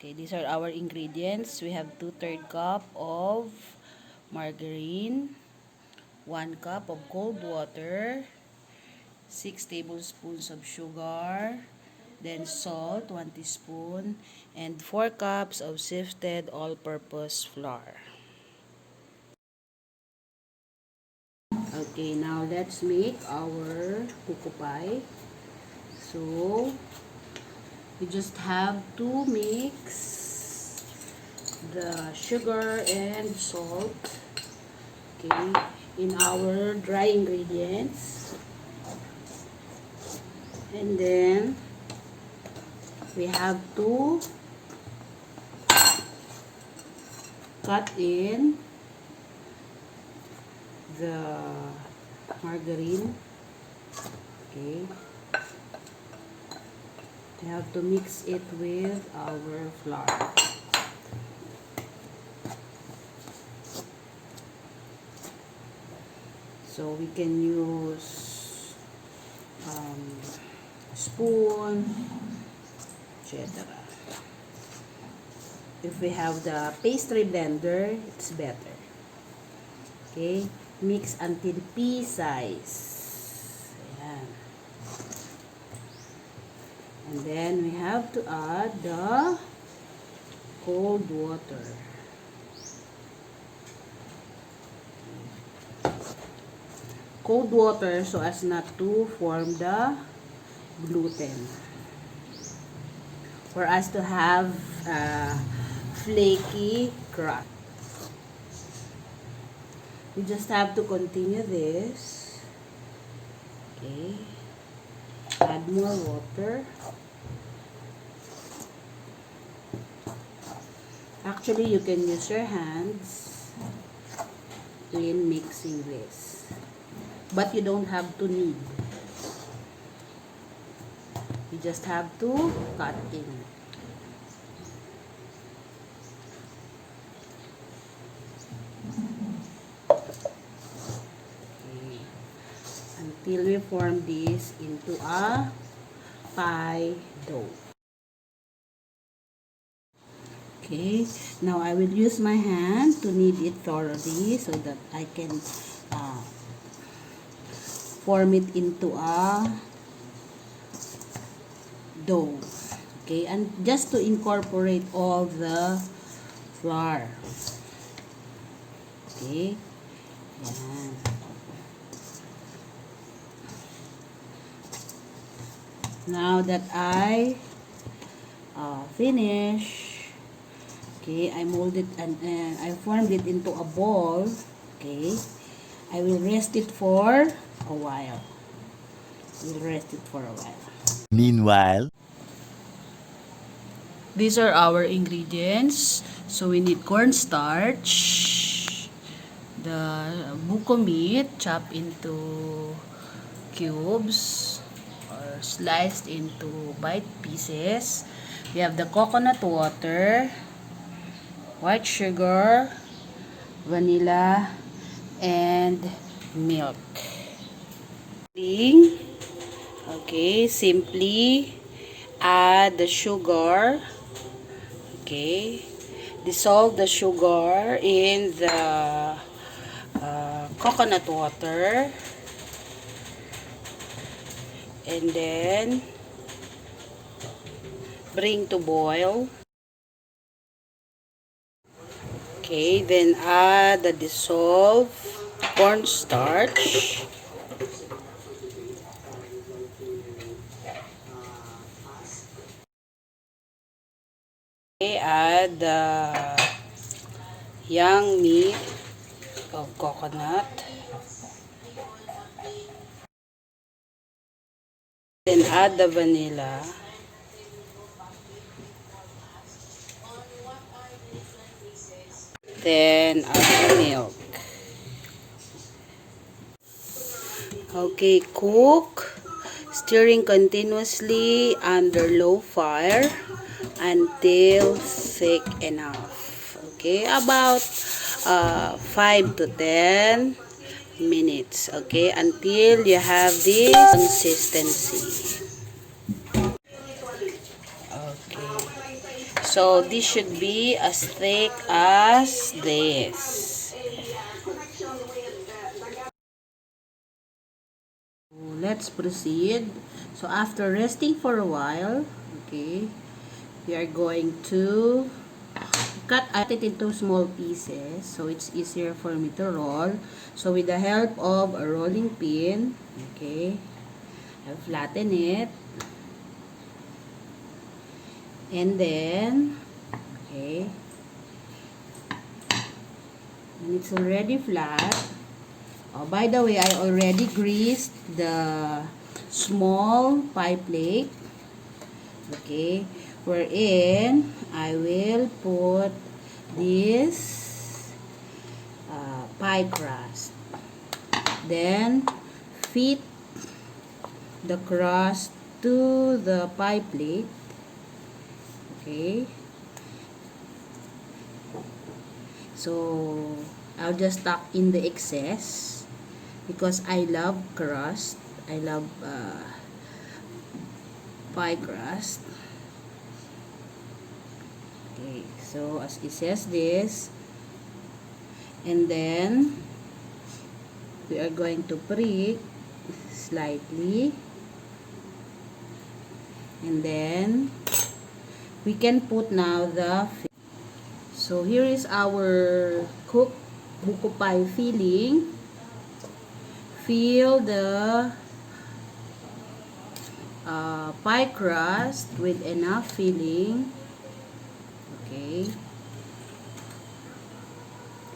Okay, these are our ingredients. We have 2/3 cup of margarine, 1 cup of cold water, 6 tablespoons of sugar, then salt, 1 teaspoon, and 4 cups of sifted all-purpose flour. Okay, now let's make our buko pie. So, we just have to mix the sugar and salt, okay, in our dry ingredients. And then we have to cut in the margarine. Okay, we have to mix it with our flour. So we can use spoon, etc. If we have the pastry blender, it's better. Okay, mix until pea size. Ayan. And then we have to add the cold water. Cold water so as not to form the gluten. For us to have flaky crust. You just have to continue this. Okay. Add more water. Actually, you can use your hands in mixing this. But you don't have to knead. You just have to cut in. Okay. Until we form this into a pie dough. Okay, now I will use my hand to knead it thoroughly so that I can form it into a dough. Okay, and just to incorporate all the flour. Okay, yan. Now that I finish, okay, I molded and I formed it into a ball. Okay, I will rest it for a while. Meanwhile, these are our ingredients. So we need cornstarch, the buko meat chopped into cubes or sliced into bite pieces. We have the coconut water, white sugar, vanilla, and milk. Okay, simply add the sugar. Okay, dissolve the sugar in the coconut water, and then bring to boil. Okay, then add the dissolved cornstarch. Okay, add the young meat of coconut. Then add the vanilla. Then add the milk. Okay, cook, stirring continuously under low fire until thick enough. Okay, about 5 to 10 minutes. Okay, until you have this consistency. Okay, So this should be as thick as this. Let's proceed. So after resting for a while, okay, we are going to cut it into small pieces so it's easier for me to roll. So with the help of a rolling pin, okay, I'll flatten it. And then, okay, and it's already flat. Oh, by the way, I already greased the small pie plate. Okay, wherein I will put this pie crust. Then fit the crust to the pie plate. Okay, so I'll just tuck in the excess because I love crust. I love pie crust. Okay, so as it says this, and then we are going to prick slightly, and then we can put now the. So here is our cooked buko pie filling. Fill the pie crust with enough filling. Okay.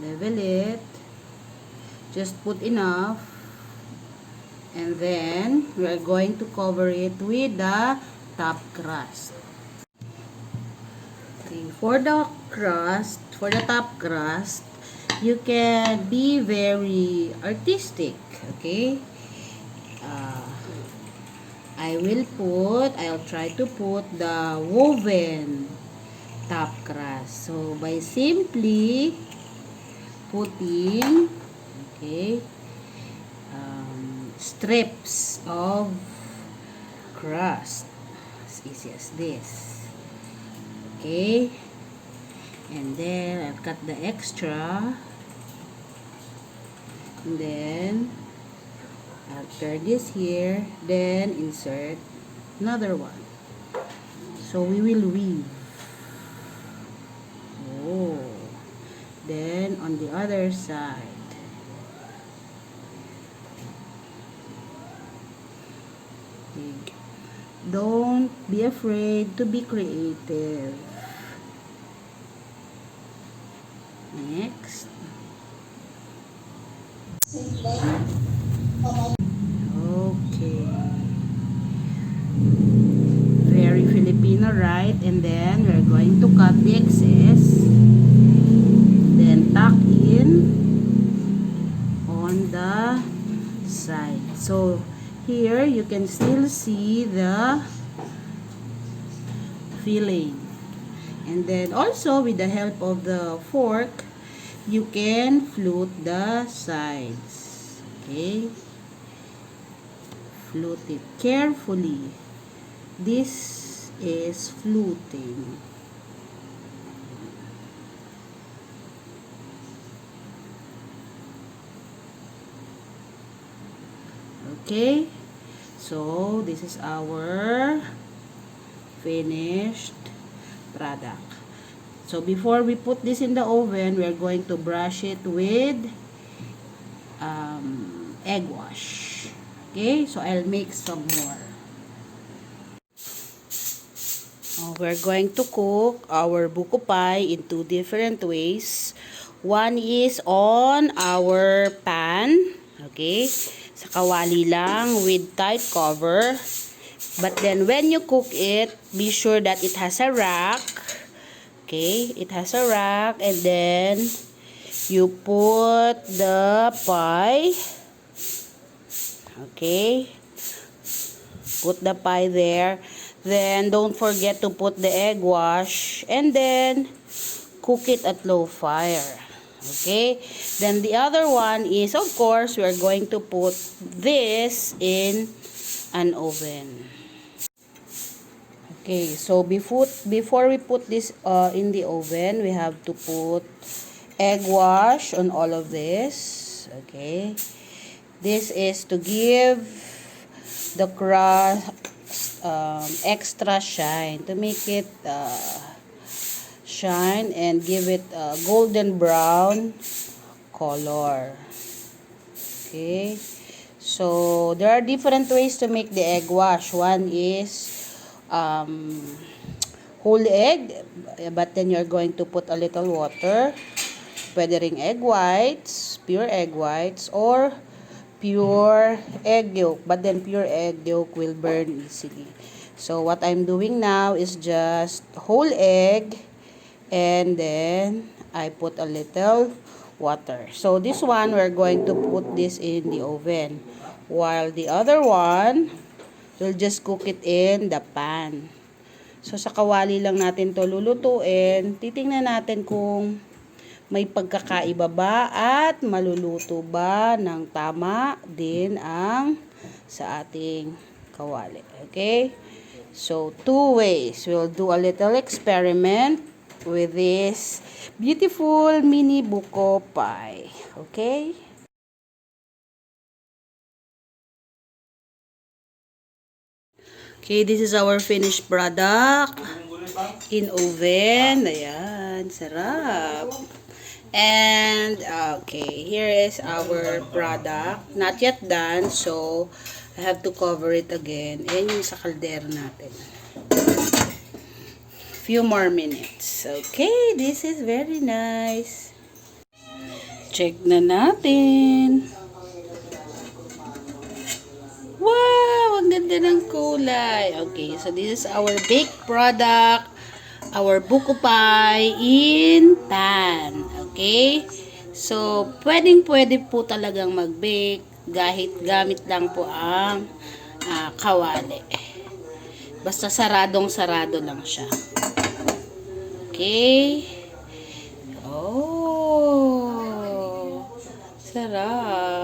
Level it. Just put enough. And then we are going to cover it with the top crust. Okay. For the top crust, you can be very artistic. Okay. I'll try to put the woven top crust. So, by simply putting, okay, strips of crust, as easy as this. Okay. And then, I'll cut the extra. And then, I'll turn this here, then insert another one. So we will weave. Oh. Then on the other side. Okay. Don't be afraid to be creative. Next. Okay. Very Filipino, right? And then we're going to cut the excess. Then tuck in on the side. So here you can still see the filling. And then also with the help of the fork, you can flute the sides. Okay? Flute it carefully. This is fluting. Okay? So, this is our finished product. So, before we put this in the oven, we're going to brush it with egg wash. Okay? So, I'll make some more. We're going to cook our buko pie in two different ways. One is on our pan. Okay? Sa kawali lang with tight cover. But then when you cook it, be sure that it has a rack. Okay? It has a rack. And then you put the pie. Okay? Put the pie there. Then, don't forget to put the egg wash. And then, cook it at low fire. Okay? Then, the other one is, of course, we are going to put this in an oven. Okay, so before we put this in the oven, we have to put egg wash on all of this. Okay, this is to give the crust extra shine, to make it shine and give it golden brown color. Okay, so there are different ways to make the egg wash. One is whole egg, but then you're going to put a little water. Pwede ring egg whites, pure egg whites, or pure egg yolk, but then pure egg yolk will burn easily. So what I'm doing now is just whole egg, and then I put a little water. So this one, we're going to put this in the oven, while the other one, we'll just cook it in the pan. So sa kawali lang natin to lulutuin. Titingnan natin kung may pagkakaiba ba at maluluto ba ng tama din ang sa ating kawali. Okay? So, two ways. We'll do a little experiment with this beautiful mini buko pie. Okay? Okay, this is our finished product in oven. Ayan, sarap. And, okay, here is our product. Not yet done, so I have to cover it again. Ayan yung sa kaldero natin. Few more minutes. Okay, this is very nice. Check na natin. Wow, ang ganda ng kulay. Okay, so this is our baked product. Our buko pie in pan. Okay? So, pwede po talagang mag-bake gamit lang po ang kawali. Basta saradong-sarado lang siya. Okay? Oh, sarap.